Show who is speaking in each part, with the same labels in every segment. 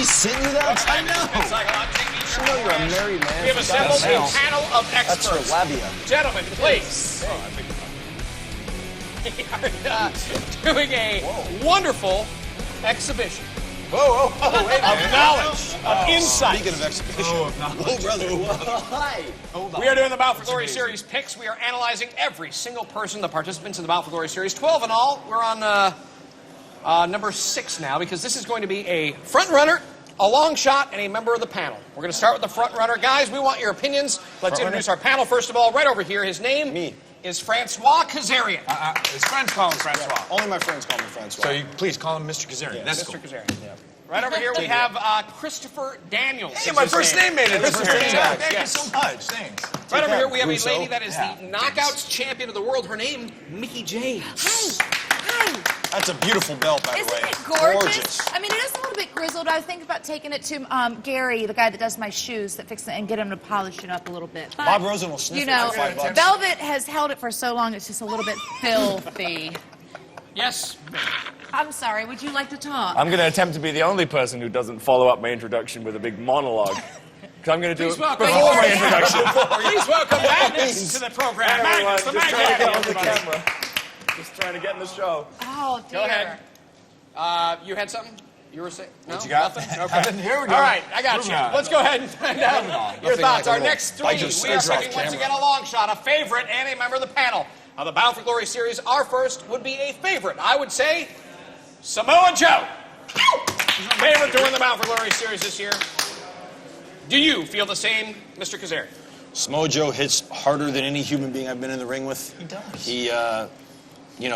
Speaker 1: sent you that? I know.
Speaker 2: It's like on TV.
Speaker 1: I know you're a married man.
Speaker 2: We have assembled a panel of
Speaker 1: That's
Speaker 2: experts.
Speaker 1: for labia.
Speaker 2: Gentlemen, please. We are doing a wonderful exhibition.
Speaker 1: Whoa, wait a
Speaker 2: Of
Speaker 1: minute.
Speaker 2: knowledge, of insight.
Speaker 1: Speaking of exhibition. Whoa, brother. Hi.
Speaker 2: We are doing the Bound for Glory Series picks. We are analyzing every single person, the participants in the Bound for Glory Series. 12 in all. We're on number 6 now because this is going to be a front runner, a long shot, and a member of the panel. We're going to start with the front runner. Guys, we want your opinions. Let's introduce our panel first of all. Right over here, his name is Francois Kazarian.
Speaker 3: His friends call him Francois.
Speaker 1: Yeah, only my friends call me Francois.
Speaker 3: So you please call him Mr. Kazarian.
Speaker 1: Yeah,
Speaker 3: That's
Speaker 2: Mr.
Speaker 3: cool.
Speaker 2: Kazarian. Yeah. Right over here we have Christopher Daniels.
Speaker 3: Hey, my first name made it.
Speaker 1: Christopher
Speaker 3: Thank
Speaker 1: Daniels.
Speaker 3: you so much. Thanks.
Speaker 2: Right over here we have
Speaker 1: Russo.
Speaker 2: a lady that is the Knockouts champion of the world. Her name, Mickie James.
Speaker 4: Hi.
Speaker 1: That's a beautiful belt, by the
Speaker 4: Isn't
Speaker 1: way.
Speaker 4: it gorgeous? I mean, it is a little bit grizzled. I was thinking about taking it to Gary, the guy that does my shoes, that fixes it, and get him to polish it up a little bit. But,
Speaker 1: Bob Rosen will sniff
Speaker 4: you
Speaker 1: it
Speaker 4: know,
Speaker 1: for $5.
Speaker 4: Velvet has held it for so long, it's just a little bit filthy.
Speaker 2: Yes.
Speaker 4: I'm sorry, would you like to talk?
Speaker 5: I'm going to attempt to be the only person who doesn't follow up my introduction with a big monologue. Because I'm going to do it
Speaker 2: Please welcome
Speaker 5: before my introduction.
Speaker 2: Please welcome Magnus to the program.
Speaker 5: Everyone,
Speaker 2: Magnus, the
Speaker 5: just trying to get on the
Speaker 2: Magnus.
Speaker 5: camera. Just trying to get in the show.
Speaker 4: Oh, dear.
Speaker 2: Go ahead. You had something? You were saying? No?
Speaker 3: What you got?
Speaker 2: Nothing? Okay.
Speaker 3: Here we go.
Speaker 2: All right, I got
Speaker 3: Moving
Speaker 2: you.
Speaker 3: on.
Speaker 2: Let's go ahead and find out your
Speaker 1: Nothing
Speaker 2: thoughts.
Speaker 1: like a
Speaker 2: Our
Speaker 1: little
Speaker 2: next three,
Speaker 1: bite your
Speaker 2: we are
Speaker 1: scissors off
Speaker 2: picking once
Speaker 1: camera.
Speaker 2: again a long shot, a favorite, and a member of the panel of the Bound for Glory series. Our first would be a favorite. I would say Samoa Joe. Favorite to win the Bound for Glory series this year. Do you feel the same, Mr. Kazarian?
Speaker 1: Samoa Joe hits harder than any human being I've been in the ring with.
Speaker 3: He does.
Speaker 1: He,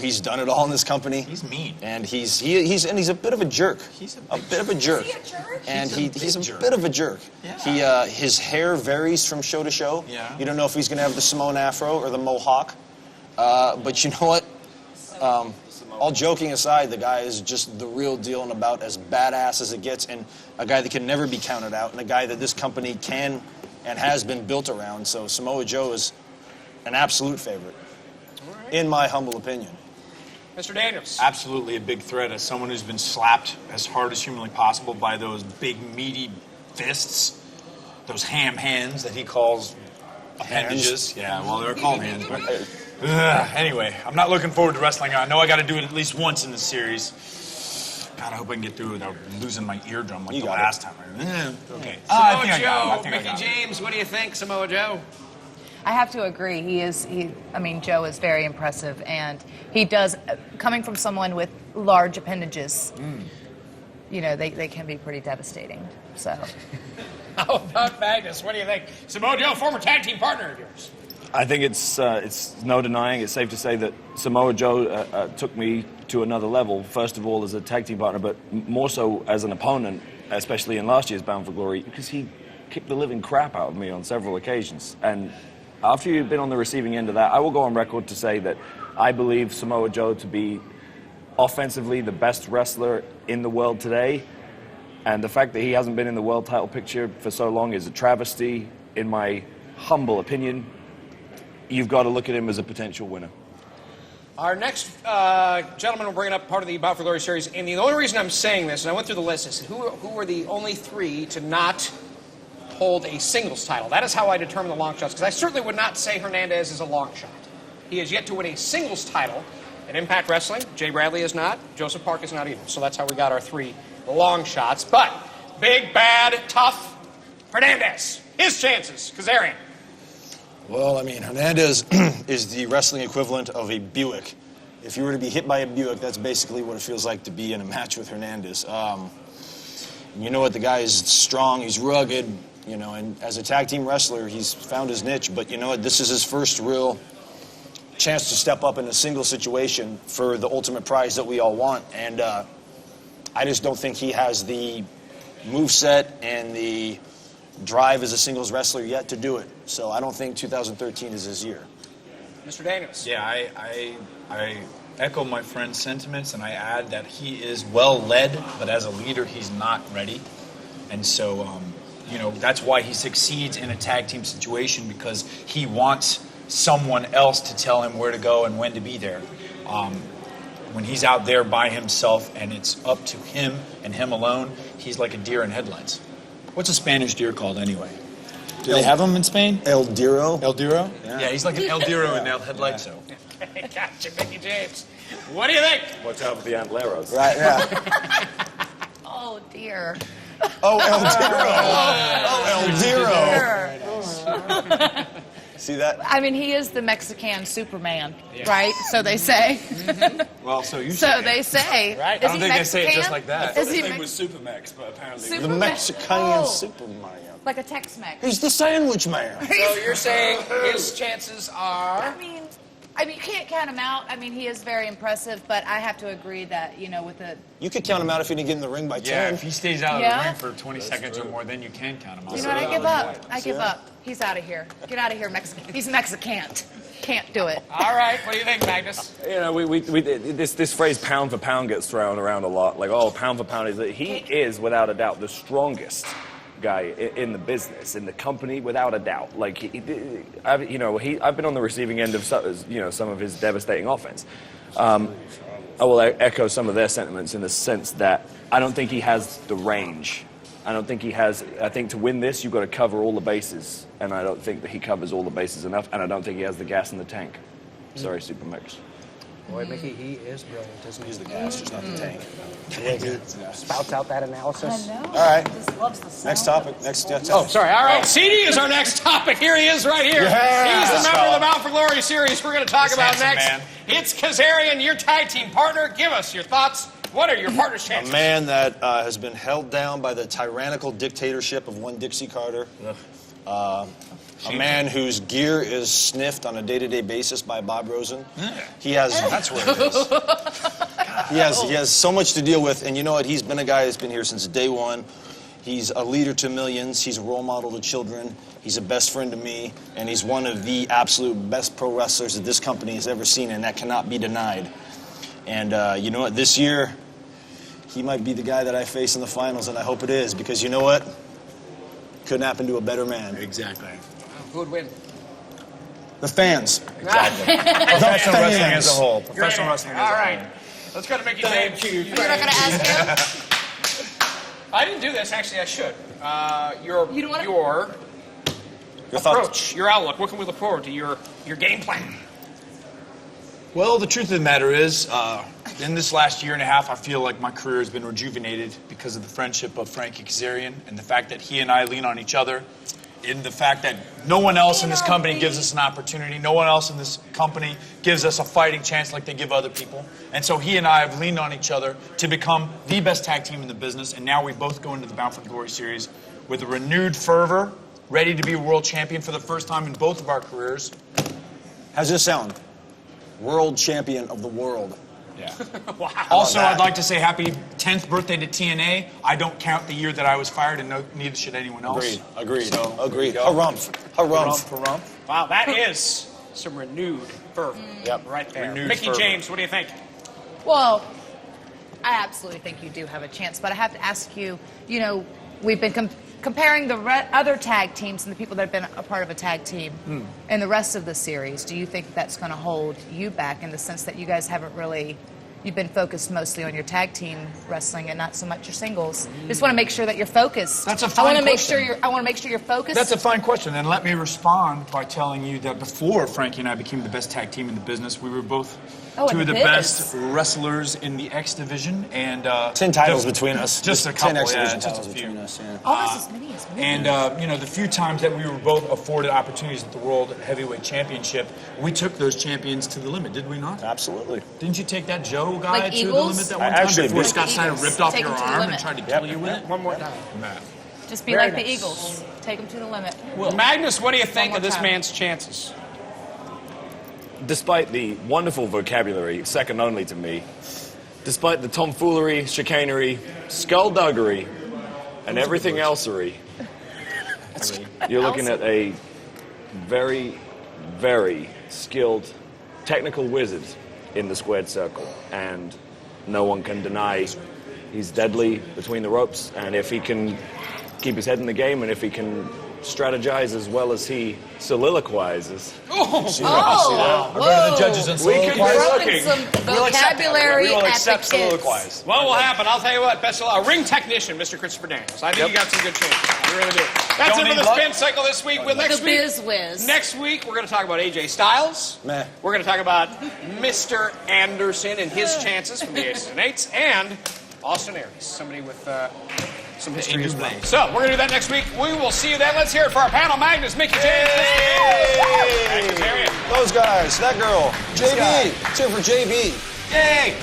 Speaker 1: he's done it all in this company.
Speaker 3: He's mean.
Speaker 1: And he's a bit of a jerk.
Speaker 3: He's
Speaker 1: a bit of a jerk.
Speaker 4: Is he a jerk?
Speaker 1: And he's a
Speaker 3: jerk.
Speaker 1: bit of a jerk.
Speaker 3: Yeah.
Speaker 1: His hair varies from show to show.
Speaker 3: Yeah.
Speaker 1: You don't know if he's going to have the Samoan afro or the mohawk. But you know what? All joking aside, the guy is just the real deal and about as badass as it gets, and a guy that can never be counted out, and a guy that this company can and has been built around. So Samoa Joe is an absolute favorite, in my humble opinion.
Speaker 2: Mr. Daniels.
Speaker 3: Absolutely a big threat as someone who's been slapped as hard as humanly possible by those big, meaty fists, those ham hands that he calls appendages. Yeah, well, they're called hands, but... Anyway, I'm not looking forward to wrestling. I know I got to do it at least once in the series. God, I hope I can get through it without losing my eardrum like
Speaker 1: You
Speaker 3: the
Speaker 1: got
Speaker 3: last time. Okay.
Speaker 2: Samoa
Speaker 3: I
Speaker 2: Joe,
Speaker 3: think I
Speaker 2: Mickie
Speaker 3: got it.
Speaker 2: James, what do you think, Samoa Joe?
Speaker 4: I have to agree. Joe is very impressive, and he does, coming from someone with large appendages, you know, they can be pretty devastating. So,
Speaker 2: How about Magnus? What do you think? Samoa Joe, former tag team partner of yours.
Speaker 5: I think it's no denying, it's safe to say that Samoa Joe took me to another level, first of all as a tag team partner, but more so as an opponent, especially in last year's Bound for Glory, because he kicked the living crap out of me on several occasions. And after you've been on the receiving end of that, I will go on record to say that I believe Samoa Joe to be offensively the best wrestler in the world today. And the fact that he hasn't been in the world title picture for so long is a travesty, in my humble opinion. You've got to look at him as a potential winner.
Speaker 2: Our next gentleman will bring up part of the Bound for Glory series, and the only reason I'm saying this, and I went through the list, is who are the only three to not hold a singles title. That is how I determine the long shots, because I certainly would not say Hernandez is a long shot. He has yet to win a singles title in Impact Wrestling. Jay Bradley is not. Joseph Park is not either. So that's how we got our three long shots. But big, bad, tough Hernandez. His chances. Kazarian.
Speaker 1: Well, I mean, Hernandez is the wrestling equivalent of a Buick. If you were to be hit by a Buick, that's basically what it feels like to be in a match with Hernandez. You know what? The guy is strong. He's rugged. You know, and as a tag team wrestler, he's found his niche. But you know what? This is his first real chance to step up in a single situation for the ultimate prize that we all want. And I just don't think he has the moveset and the drive as a singles wrestler yet to do it. So I don't think 2013 is his year.
Speaker 2: Mr. Daniels.
Speaker 3: Yeah, I echo my friend's sentiments, and I add that he is well led, but as a leader, he's not ready. And so, you know, that's why he succeeds in a tag team situation, because he wants someone else to tell him where to go and when to be there. when he's out there by himself and it's up to him and him alone, he's like a deer in headlights. What's a Spanish deer called anyway? Do they have them in Spain?
Speaker 1: El Diro.
Speaker 3: El Diro? Yeah, he's like an El Diro in the headlights. So.
Speaker 2: Gotcha, Mickie James. What do you think?
Speaker 5: Watch out for the antleros.
Speaker 1: Right, yeah.
Speaker 4: Oh dear.
Speaker 1: Oh, El Diro. El Diro. See that?
Speaker 4: I mean, he is the Mexican Superman, right? So they say.
Speaker 3: Well, so you
Speaker 4: So
Speaker 3: say.
Speaker 4: they say.
Speaker 2: Right.
Speaker 4: Is
Speaker 3: I don't
Speaker 4: he
Speaker 3: think they say it
Speaker 4: Mexican?
Speaker 3: just like that.
Speaker 4: Is he
Speaker 5: His name was Supermax, but apparently...
Speaker 4: Super-
Speaker 1: The Mexican
Speaker 4: Oh.
Speaker 1: Superman.
Speaker 4: like a Tex-Mex?
Speaker 1: He's the sandwich man.
Speaker 2: So you're saying his chances are...
Speaker 4: I mean, you can't count him out. I mean, he is very impressive, but I have to agree that, you know, with the...
Speaker 1: You could count him out if he didn't get in the ring by 10.
Speaker 3: Yeah, if he stays out of
Speaker 4: Yeah.
Speaker 3: the ring for 20 seconds or more, then you can count him out.
Speaker 4: You know what? I give up. I give up. He's out of here. Get out of here, Mexican. He's Mexican. Can't do it.
Speaker 2: All right, what do you think, Magnus?
Speaker 5: You know, this phrase "pound for pound" gets thrown around a lot. Like, oh, pound for pound he is without a doubt the strongest guy in the business, in the company, without a doubt. Like, I've been on the receiving end of some of his devastating offense. I will echo some of their sentiments in the sense that I don't think he has the range. I don't think he has. I think to win this, you've got to cover all the bases, and I don't think that he covers all the bases enough, and I don't think he has the gas in the tank. Sorry, Supermax.
Speaker 2: Boy, Mickie, he is brilliant, isn't he?
Speaker 1: He's the gas, just not the tank.
Speaker 2: Spouts out that analysis.
Speaker 4: I know.
Speaker 1: All right.
Speaker 4: He just loves the sound.
Speaker 1: Next topic. Next.
Speaker 2: Oh, sorry. All right. CD is our next topic. Here he is right here.
Speaker 1: Yes.
Speaker 2: He's the member of the Bound for Glory series we're going to talk
Speaker 3: This
Speaker 2: about
Speaker 3: handsome
Speaker 2: next.
Speaker 3: man.
Speaker 2: It's Kazarian, your tag team partner. Give us your thoughts. What are your partner's
Speaker 1: A
Speaker 2: chances?
Speaker 1: man that has been held down by the tyrannical dictatorship of one Dixie Carter. A man whose gear is sniffed on a day-to-day basis by Bob Rosen. He has. That's where it is. He has so much to deal with, and you know what? He's been a guy that's been here since day one. He's a leader to millions. He's a role model to children. He's a best friend to me, and he's one of the absolute best pro wrestlers that this company has ever seen, and that cannot be denied. And you know what? This year, he might be the guy that I face in the finals, and I hope it is, because you know what? Couldn't happen to a better man.
Speaker 3: Exactly.
Speaker 2: Who would win?
Speaker 1: The fans.
Speaker 3: Professional wrestling
Speaker 1: fans.
Speaker 3: as a whole. Professional wrestling as a
Speaker 2: All
Speaker 3: whole.
Speaker 2: right. Let's go to Mickie James.
Speaker 4: You're not going to ask him?
Speaker 2: I didn't do this. Actually, I should. Your
Speaker 4: You don't wanna-
Speaker 2: your
Speaker 1: Your thoughts?
Speaker 2: approach, your outlook. What can we look forward to? Your game plan.
Speaker 3: Well, the truth of the matter is, in this last year and a half, I feel like my career has been rejuvenated because of the friendship of Frankie Kazarian and the fact that he and I lean on each other, in the fact that no one else in this company gives us an opportunity, no one else in this company gives us a fighting chance like they give other people. And so he and I have leaned on each other to become the best tag team in the business, and now we both go into the Bound for Glory series with a renewed fervor, ready to be a world champion for the first time in both of our careers.
Speaker 1: How's this sound? World champion of the world.
Speaker 3: Yeah.
Speaker 2: Wow.
Speaker 3: Also,
Speaker 1: that?
Speaker 3: I'd like to say happy 10th birthday to TNA. I don't count the year that I was fired, and neither should anyone else.
Speaker 1: Agreed.
Speaker 3: So,
Speaker 1: Agreed.
Speaker 3: there we go.
Speaker 1: Harumph. Harumph.
Speaker 3: Harumph.
Speaker 2: Wow, that is some renewed fervor.
Speaker 1: Yep.
Speaker 2: Right there.
Speaker 3: Renewed
Speaker 2: Mickie
Speaker 3: fervor.
Speaker 2: James, what do you think?
Speaker 4: Well, I absolutely think you do have a chance, but I have to ask you, you know, we've been comparing the other tag teams and the people that have been a part of a tag team in the rest of the series. Do you think that's going to hold you back in the sense that you guys haven't really, you've been focused mostly on your tag team wrestling and not so much your singles? Just want to make sure that you're focused.
Speaker 3: That's a
Speaker 4: I
Speaker 3: fine
Speaker 4: want to make
Speaker 3: question.
Speaker 4: sure I want to make sure you're focused.
Speaker 3: That's a fine question, and let me respond by telling you that before Frankie and I became the best tag team in the business, we were both
Speaker 4: Oh,
Speaker 3: two
Speaker 4: in
Speaker 3: of the
Speaker 4: the biz.
Speaker 3: best wrestlers in the X division, and
Speaker 1: 10 titles between us.
Speaker 3: Just a
Speaker 1: 10
Speaker 3: couple,
Speaker 1: X Division
Speaker 3: just a
Speaker 1: titles
Speaker 3: few.
Speaker 1: between us, yeah.
Speaker 4: almost as many as me.
Speaker 3: And, you know, the few times that we were both afforded opportunities at the World Heavyweight Championship, we took those champions to the limit, did we not?
Speaker 1: Absolutely.
Speaker 3: Didn't you take that Joe guy
Speaker 4: Like
Speaker 3: to
Speaker 4: Eagles?
Speaker 3: the limit that one
Speaker 1: I
Speaker 3: time
Speaker 1: actually
Speaker 3: before
Speaker 1: did.
Speaker 3: Scott
Speaker 4: Like
Speaker 3: Steiner
Speaker 4: Eagles.
Speaker 3: ripped off
Speaker 4: Take
Speaker 3: your
Speaker 4: him to the
Speaker 3: arm and
Speaker 4: limit.
Speaker 3: tried to kill you with it?
Speaker 2: One more time.
Speaker 4: Just be
Speaker 2: Very
Speaker 4: like the
Speaker 2: nice.
Speaker 4: Eagles. Take them to the limit.
Speaker 2: Magnus, what do you think
Speaker 4: more
Speaker 2: of this
Speaker 4: time.
Speaker 2: man's chances?
Speaker 5: Despite the wonderful vocabulary, second only to me, despite the tomfoolery, chicanery, skullduggery, and everything elsery, you're looking at a very, very skilled technical wizard in the squared circle, and no one can deny he's deadly between the ropes, and if he can keep his head in the game, and if he can strategize as well as he soliloquizes.
Speaker 4: Oh,
Speaker 3: We're going to the judges and
Speaker 5: We could be
Speaker 4: throwing some
Speaker 3: We'll accept that.
Speaker 4: vocabulary
Speaker 3: We will
Speaker 4: at
Speaker 3: accept
Speaker 4: the kids.
Speaker 3: soliloquize.
Speaker 2: What will happen? I'll tell you what. Best of luck. Ring technician, Mr. Christopher Daniels. I think you got some good chances. You really do. That's
Speaker 3: Don't
Speaker 2: it for
Speaker 3: need
Speaker 2: the
Speaker 3: luck.
Speaker 2: spin cycle this week. Well, next
Speaker 4: The
Speaker 2: week,
Speaker 4: Biz Wiz.
Speaker 2: next week we're going to talk about AJ Styles.
Speaker 1: Meh.
Speaker 2: We're going to talk about Mr. Anderson and his chances from the Aces and Eights, and Austin Aries, somebody with some history as well. So we're going to do that next week. We will see you then. Let's hear it for our panel. Magnus, Mickie, James. Thank you, Terry.
Speaker 1: Those guys, that girl, JB.
Speaker 3: guy.
Speaker 1: It's here for JB.
Speaker 3: Yay!